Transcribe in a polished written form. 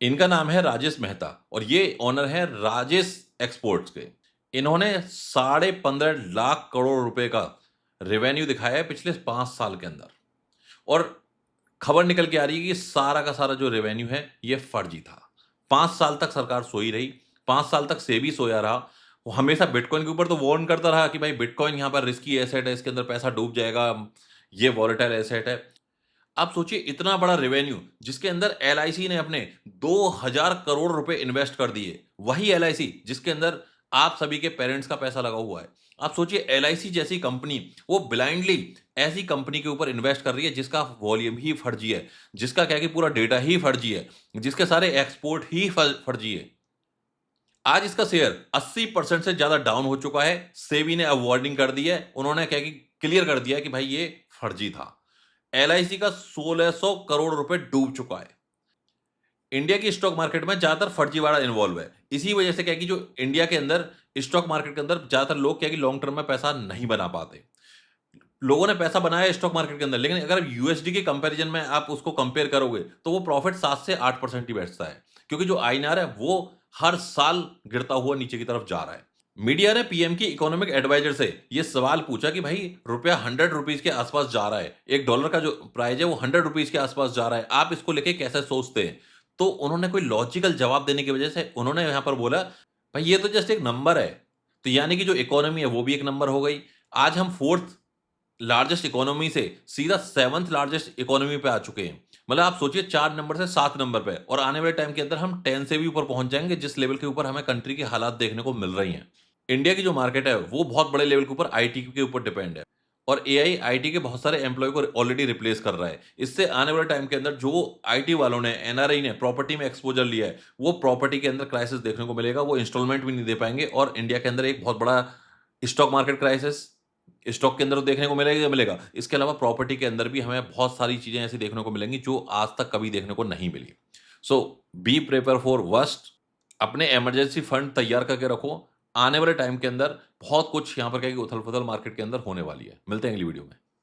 इनका नाम है राजेश मेहता और ये ओनर है राजेश एक्सपोर्ट्स के। इन्होंने 15.5 करोड़ रुपए का रेवेन्यू दिखाया है पिछले 5 साल के अंदर। और खबर निकल के आ रही है कि सारा का सारा जो रेवेन्यू है ये फर्जी था। 5 साल तक सरकार सोई रही, 5 साल तक सेबी सोया रहा। वो हमेशा बिटकॉइन के ऊपर तो वार्न करता रहा कि भाई बिटकॉइन यहाँ पर रिस्की एसेट है, इसके अंदर पैसा डूब जाएगा, ये वॉलेटाइल एसेट है। आप सोचिए इतना बड़ा रेवेन्यू जिसके अंदर एलआईसी ने अपने 2000 करोड़ रुपए इन्वेस्ट कर दिए, वही एलआईसी जिसके अंदर आप सभी के पेरेंट्स का पैसा लगा हुआ है। आप सोचिए एलआईसी जैसी कंपनी वो ब्लाइंडली ऐसी कंपनी के ऊपर इन्वेस्ट कर रही है जिसका वॉल्यूम ही फर्जी है, जिसका क्या है कि पूरा डेटा ही फर्जी है, जिसके सारे एक्सपोर्ट ही फर्जी है। आज इसका शेयर 80% से ज्यादा डाउन हो चुका है। सेबी ने अब वार्निंग कर दी है, उन्होंने क्या कि क्लियर कर दिया कि भाई ये फर्जी था। एलआईसी का 1600 करोड़ रुपए डूब चुका है। इंडिया की स्टॉक मार्केट में ज्यादातर फर्जीवाड़ा इन्वॉल्व है। इसी वजह से क्या है कि जो इंडिया के अंदर स्टॉक मार्केट के अंदर ज्यादातर लोग क्या है कि लॉन्ग टर्म में पैसा नहीं बना पाते। लोगों ने पैसा बनाया स्टॉक मार्केट के अंदर, लेकिन अगर यूएसडी के कंपैरिजन में आप उसको कंपेयर करोगे तो वो प्रॉफिट 7 से 8% ही बैठता है, क्योंकि जो आईएनआर है वो हर साल गिरता हुआ नीचे की तरफ जा रहा है। मीडिया ने पीएम की इकोनॉमिक एडवाइजर से ये सवाल पूछा कि भाई रुपया 100 रुपीज के आसपास जा रहा है, $1 का जो प्राइस है वो 100 रुपीज के आसपास जा रहा है, आप इसको लेके कैसे सोचते हैं? तो उन्होंने कोई लॉजिकल जवाब देने की वजह से उन्होंने यहां पर बोला भाई ये तो जस्ट एक नंबर है। तो यानी कि जो इकोनॉमी है वो भी एक नंबर हो गई। आज हम फोर्थ लार्जेस्ट इकोनॉमी से सीधा 7th लार्जेस्ट इकोनॉमी पे आ चुके हैं। मतलब आप सोचिए 4 नंबर से 7 नंबर पे, और आने वाले टाइम के अंदर हम 10 से भी ऊपर पहुंच जाएंगे, जिस लेवल के ऊपर हमें कंट्री के हालात देखने को मिल रही हैं। इंडिया की जो मार्केट है वो बहुत बड़े लेवल के ऊपर आईटी के ऊपर डिपेंड है, और एआई आईटी के बहुत सारे एम्प्लॉय को ऑलरेडी रिप्लेस कर रहा है। इससे आने वाले टाइम के अंदर जो आईटी वालों ने, एनआरआई ने प्रॉपर्टी में एक्सपोजर लिया है, वो प्रॉपर्टी के अंदर क्राइसिस देखने को मिलेगा। वो इंस्टॉलमेंट भी नहीं दे पाएंगे, और इंडिया के अंदर एक बहुत बड़ा स्टॉक मार्केट क्राइसिस स्टॉक के अंदर देखने को मिलेगा मिलेगा। इसके अलावा प्रॉपर्टी के अंदर भी हमें बहुत सारी चीजें ऐसी देखने को मिलेंगी जो आज तक कभी देखने को नहीं मिली। सो बी प्रिपेयर फॉर वर्स्ट। अपने इमरजेंसी फंड तैयार करके रखो। आने वाले टाइम के अंदर बहुत कुछ यहाँ पर क्या उथल पुथल मार्केट के अंदर होने वाली है। मिलते हैं अगली वीडियो में।